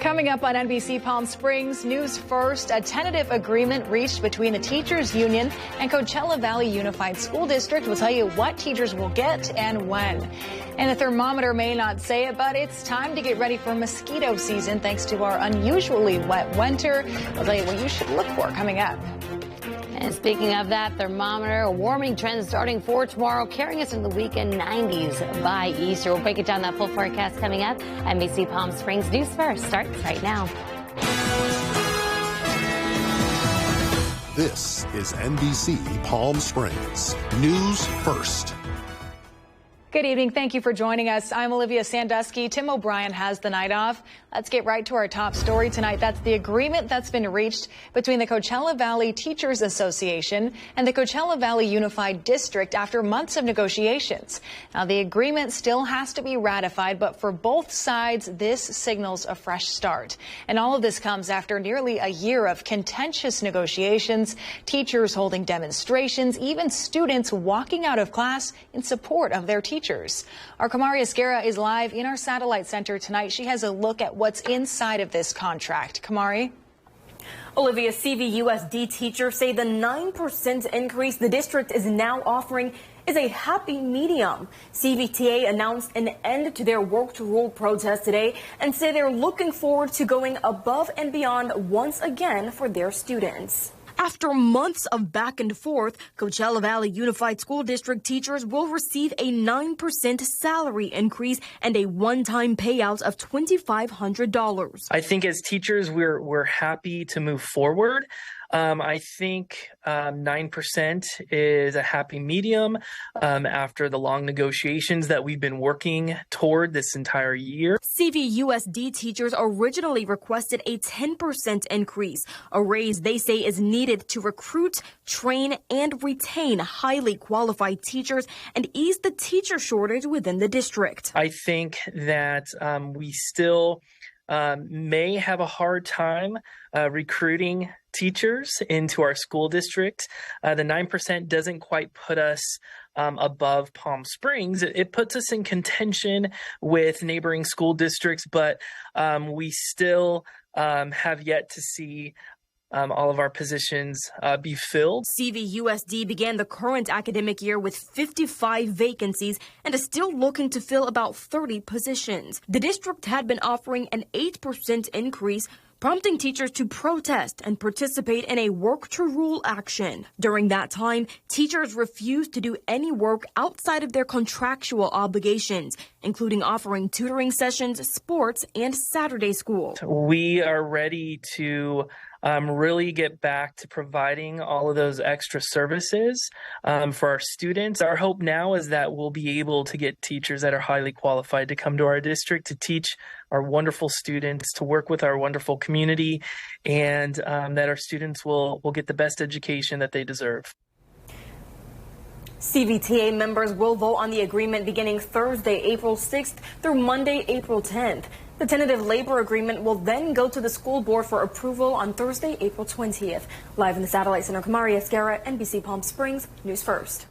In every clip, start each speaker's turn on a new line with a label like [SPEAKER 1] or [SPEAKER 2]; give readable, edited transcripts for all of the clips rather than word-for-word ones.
[SPEAKER 1] Coming up on NBC Palm Springs, news first, a tentative agreement reached between the Teachers Union and Coachella Valley Unified School District. We'll tell you what teachers will get and when. And the thermometer may not say it, but it's time to get ready for mosquito season thanks to our unusually wet winter. We'll tell you what you should look for coming up.
[SPEAKER 2] And speaking of that thermometer, a warming trend starting for tomorrow, carrying us in the weekend 90s by Easter. We'll break it down, that full forecast coming up. NBC Palm Springs News First starts right now.
[SPEAKER 3] This is NBC Palm Springs News First.
[SPEAKER 1] Good evening. Thank you for joining us. I'm Olivia Sandusky. Tim O'Brien has the night off. Let's get right to our top story tonight. That's the agreement that's been reached between the Coachella Valley Teachers Association and the Coachella Valley Unified District after months of negotiations. Now, the agreement still has to be ratified, but for both sides, this signals a fresh start. And all of this comes after nearly a year of contentious negotiations, teachers holding demonstrations, even students walking out of class in support of their teachers. Our Kamari Esguerra is live in our satellite center tonight. She has a look at what's inside of this contract. Kamari?
[SPEAKER 4] Olivia, CVUSD teachers say the 9% increase the district is now offering is a happy medium. CVTA announced an end to their work to rule protest today and say they're looking forward to going above and beyond once again for their students. After months of back and forth, Coachella Valley Unified School District teachers will receive a 9% salary increase and a one-time payout of $2,500.
[SPEAKER 5] I think as teachers, we're happy to move forward. I think 9% is a happy medium after the long negotiations that we've been working toward this entire year.
[SPEAKER 4] CVUSD teachers originally requested a 10% increase, a raise they say is needed to recruit, train, and retain highly qualified teachers and ease the teacher shortage within the district.
[SPEAKER 5] I think that we still may have a hard time recruiting teachers into our school district. The 9% doesn't quite put us above Palm Springs. It puts us in contention with neighboring school districts, but we still have yet to see all of our positions be filled.
[SPEAKER 4] CVUSD began the current academic year with 55 vacancies and is still looking to fill about 30 positions. The district had been offering an 8% increase, prompting teachers to protest and participate in a work-to-rule action. During that time, teachers refused to do any work outside of their contractual obligations, including offering tutoring sessions, sports, and Saturday school.
[SPEAKER 5] We are ready to really get back to providing all of those extra services for our students. Our hope now is that we'll be able to get teachers that are highly qualified to come to our district to teach our wonderful students, to work with our wonderful community, and that our students will get the best education that they deserve.
[SPEAKER 4] CVTA members will vote on the agreement beginning Thursday, April 6th through Monday, April 10th. The tentative labor agreement will then go to the school board for approval on Thursday, April 20th. Live in the Satellite Center, Kamari Esguerra, NBC Palm Springs, News First.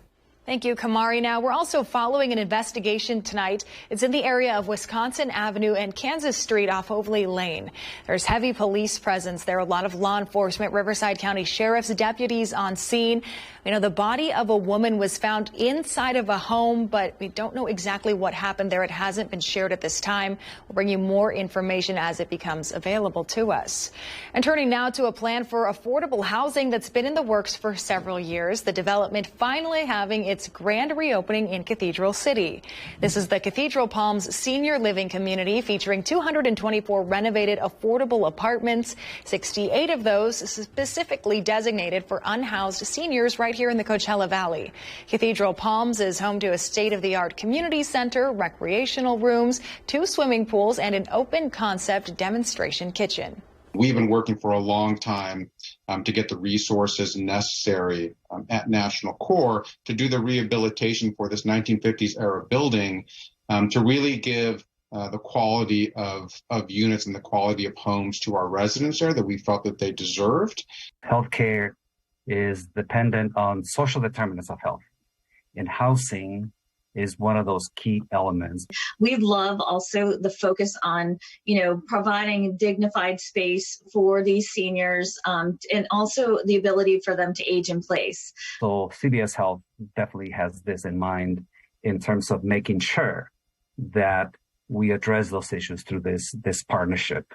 [SPEAKER 1] Thank you, Kamari. Now, we're also following an investigation tonight. It's in the area of Wisconsin Avenue and Kansas Street off Hoveley Lane. There's heavy police presence there, a lot of law enforcement, Riverside County Sheriff's deputies on scene. You know, the body of a woman was found inside of a home, but we don't know exactly what happened there. It hasn't been shared at this time. We'll bring you more information as it becomes available to us. And turning now to a plan for affordable housing that's been in the works for several years. The development finally having its grand reopening in Cathedral City. This is the Cathedral Palms Senior Living Community featuring 224 renovated affordable apartments, 68 of those specifically designated for unhoused seniors right here in the Coachella Valley. Cathedral Palms is home to a state-of-the-art community center, recreational rooms, 2 swimming pools, and an open concept demonstration kitchen.
[SPEAKER 6] We've been working for a long time to get the resources necessary at National Corps to do the rehabilitation for this 1950s era building to really give the quality of units and the quality of homes to our residents there that we felt that they deserved.
[SPEAKER 7] Healthcare is dependent on social determinants of health. In housing, is one of those key elements.
[SPEAKER 8] We love also the focus on, providing dignified space for these seniors, and also the ability for them to age in place.
[SPEAKER 7] So CVS Health definitely has this in mind in terms of making sure that we address those issues through this partnership.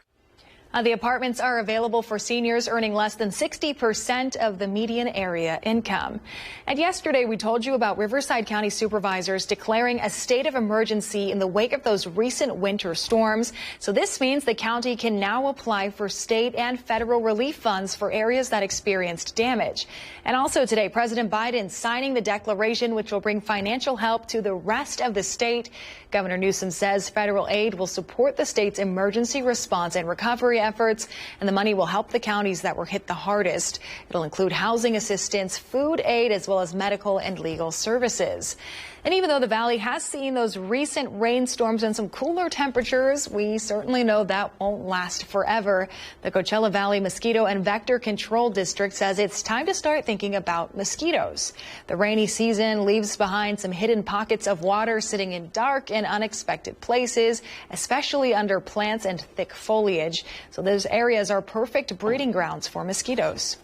[SPEAKER 1] The apartments are available for seniors earning less than 60% of the median area income. And yesterday, we told you about Riverside County supervisors declaring a state of emergency in the wake of those recent winter storms. So this means the county can now apply for state and federal relief funds for areas that experienced damage. And also today, President Biden signing the declaration, which will bring financial help to the rest of the state. Governor Newsom says federal aid will support the state's emergency response and recovery efforts, and the money will help the counties that were hit the hardest. It'll include housing assistance, food aid, as well as medical and legal services. And even though the valley has seen those recent rainstorms and some cooler temperatures, we certainly know that won't last forever. The Coachella Valley Mosquito and Vector Control District says it's time to start thinking about mosquitoes. The rainy season leaves behind some hidden pockets of water sitting in dark and unexpected places, especially under plants and thick foliage. So those areas are perfect breeding grounds for mosquitoes.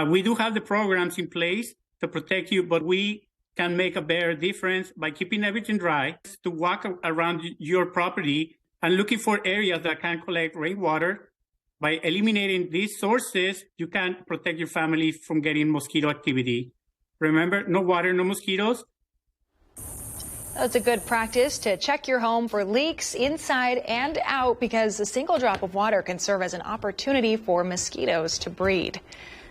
[SPEAKER 9] We do have the programs in place to protect you, but we can make a better difference by keeping everything dry, to walk around your property and looking for areas that can collect rainwater. By eliminating these sources, you can protect your family from getting mosquito activity. Remember, no water, no mosquitoes.
[SPEAKER 1] It's a good practice to check your home for leaks inside and out, because a single drop of water can serve as an opportunity for mosquitoes to breed.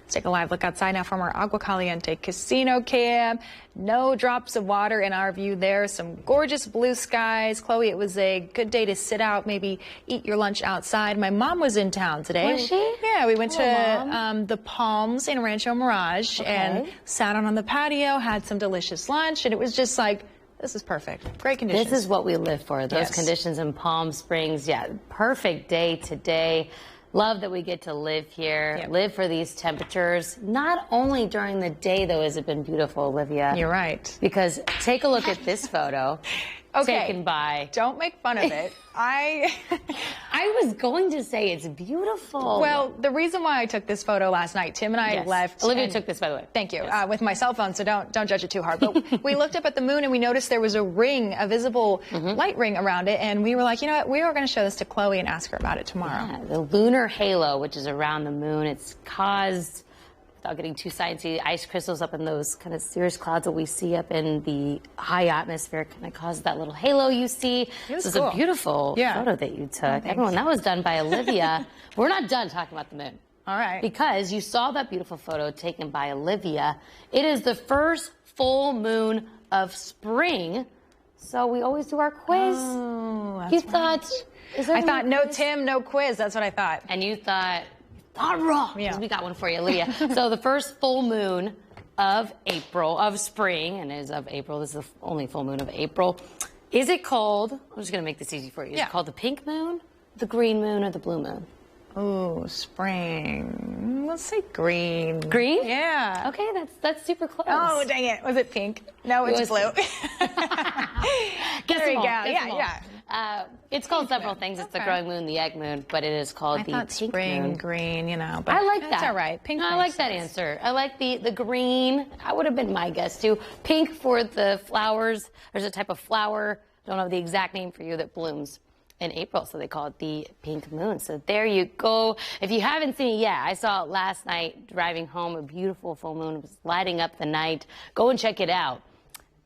[SPEAKER 1] Let's take a live look outside now from our Agua Caliente casino cam. No drops of water in our view there. Some gorgeous blue skies. Chloe, it was a good day to sit out, maybe eat your lunch outside. My mom was in town today.
[SPEAKER 2] Was she?
[SPEAKER 1] Yeah, we went to the Palms in Rancho Mirage and sat on the patio, had some delicious lunch, and it was just like, this is perfect. Great conditions.
[SPEAKER 2] This is what we live for, those conditions in Palm Springs. Yeah, perfect day today. Love that we get to live here, live for these temperatures. Not only during the day, though, has it been beautiful, Olivia.
[SPEAKER 1] You're right.
[SPEAKER 2] Because take a look at this photo taken by...
[SPEAKER 1] Don't make fun of it. I
[SPEAKER 2] was going to say it's beautiful.
[SPEAKER 1] Well, the reason why I took this photo last night, Tim and I left.
[SPEAKER 2] Olivia took this, by the way.
[SPEAKER 1] Thank you. With my cell phone, so don't judge it too hard. But we looked up at the moon and we noticed there was a ring, a visible light ring around it. And we were like, you know what? We are going to show this to Chloe and ask her about it tomorrow.
[SPEAKER 2] Yeah, the lunar halo, which is around the moon, it's caused, without getting too sciencey, ice crystals up in those kind of cirrus clouds that we see up in the high atmosphere kind of causes that little halo you see. This is a beautiful photo that you took. Everyone, that was done by Olivia. We're not done talking about the moon.
[SPEAKER 1] All right.
[SPEAKER 2] Because you saw that beautiful photo taken by Olivia. It is the first full moon of spring. So we always do our quiz.
[SPEAKER 1] Oh, that's
[SPEAKER 2] you thought...
[SPEAKER 1] I thought no Tim, no quiz. That's what I thought.
[SPEAKER 2] And you thought wrong. Because we got one for you, Olivia. So the first full moon of spring, and is of April. This is the only full moon of April. Is it called, I'm just going to make this easy for you. Is it called the pink moon, the green moon, or the blue moon?
[SPEAKER 1] Oh, spring. Let's say green.
[SPEAKER 2] Green?
[SPEAKER 1] Yeah.
[SPEAKER 2] Okay, that's super close.
[SPEAKER 1] Oh, dang it. Was it pink? No, it's blue. There you go. Yeah.
[SPEAKER 2] It's called several things. It's the growing moon, the egg moon, but it is called the pink
[SPEAKER 1] spring,
[SPEAKER 2] moon.
[SPEAKER 1] green, you know. But
[SPEAKER 2] I like that.
[SPEAKER 1] That's all right. Pink.
[SPEAKER 2] No, I like that answer. I like the green. I would have been my guess too. Pink for the flowers. There's a type of flower, don't know the exact name for you, that blooms in April, so they call it the pink moon. So there you go. If you haven't seen it yet, I saw it last night driving home. A beautiful full moon. It was lighting up the night. Go and check it out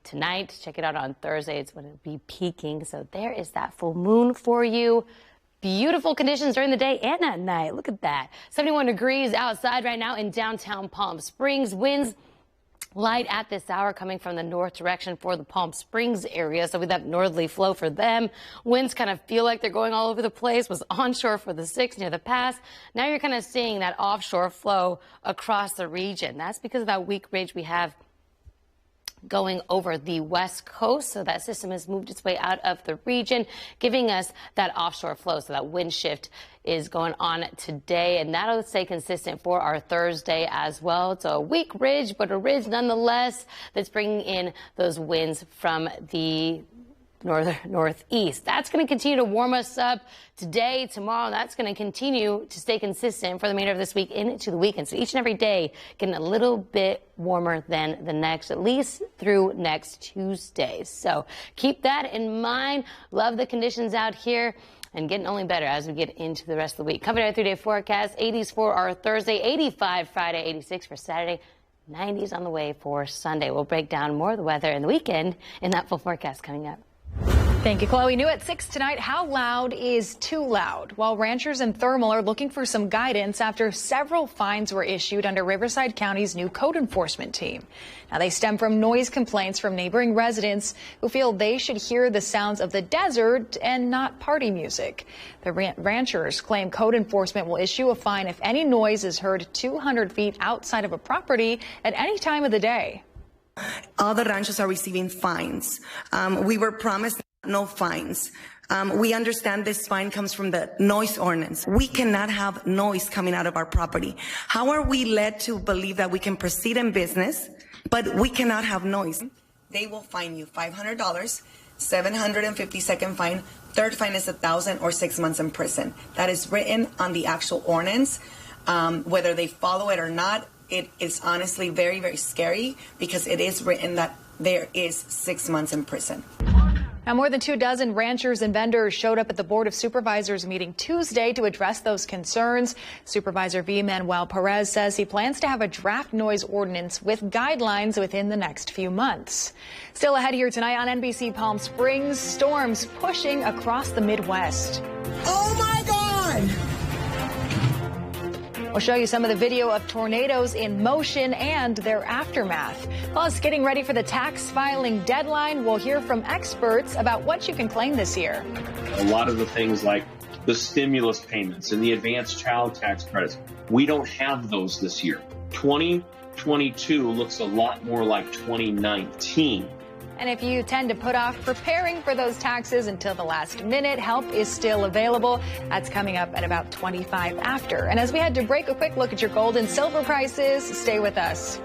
[SPEAKER 2] tonight. Check it out on Thursday. It's going to be peaking. So there is that full moon for you. Beautiful conditions during the day and at night. Look at that. 71 degrees outside right now in downtown Palm Springs. Winds light at this hour coming from the north direction for the Palm Springs area. So with that northerly flow for them, winds kind of feel like they're going all over the place. Was onshore for the 6 near the pass. Now you're kind of seeing that offshore flow across the region. That's because of that weak ridge we have going over the west coast. So that system has moved its way out of the region, giving us that offshore flow. So that wind shift is going on today, and that'll stay consistent for our Thursday as well. It's a weak ridge, but a ridge nonetheless that's bringing in those winds from the northeast. That's going to continue to warm us up today, tomorrow. That's going to continue to stay consistent for the remainder of this week into the weekend. So each and every day getting a little bit warmer than the next, at least through next Tuesday. So keep that in mind. Love the conditions out here, and getting only better as we get into the rest of the week. Coming our 3-day forecast, 80s for our Thursday, 85 Friday, 86 for Saturday, 90s on the way for Sunday. We'll break down more of the weather and the weekend in that full forecast coming up.
[SPEAKER 1] Thank you, Chloe. New at 6 tonight, how loud is too loud? While ranchers in Thermal are looking for some guidance after several fines were issued under Riverside County's new code enforcement team. Now, they stem from noise complaints from neighboring residents who feel they should hear the sounds of the desert and not party music. The ranchers claim code enforcement will issue a fine if any noise is heard 200 feet outside of a property at any time of the day.
[SPEAKER 10] All the ranchers are receiving fines. We were promised no fines. We understand this fine comes from the noise ordinance. We cannot have noise coming out of our property. How are we led to believe that we can proceed in business, but we cannot have noise? They will fine you $500, 750-second fine. Third fine is $1,000 or 6 months in prison. That is written on the actual ordinance. Whether they follow it or not, it is honestly very, very scary because it is written that there is 6 months in prison.
[SPEAKER 1] Now, more than 24 ranchers and vendors showed up at the Board of Supervisors meeting Tuesday to address those concerns. Supervisor V. Manuel Perez says he plans to have a draft noise ordinance with guidelines within the next few months. Still ahead here tonight on NBC Palm Springs, storms pushing across the Midwest.
[SPEAKER 10] Oh my God!
[SPEAKER 1] We'll show you some of the video of tornadoes in motion and their aftermath. Plus, getting ready for the tax filing deadline, we'll hear from experts about what you can claim this year.
[SPEAKER 11] A lot of the things like the stimulus payments and the advanced child tax credits, we don't have those this year. 2022 looks a lot more like 2019.
[SPEAKER 1] And if you tend to put off preparing for those taxes until the last minute, help is still available. That's coming up at about 25 after. And as we head to break, a quick look at your gold and silver prices. Stay with us.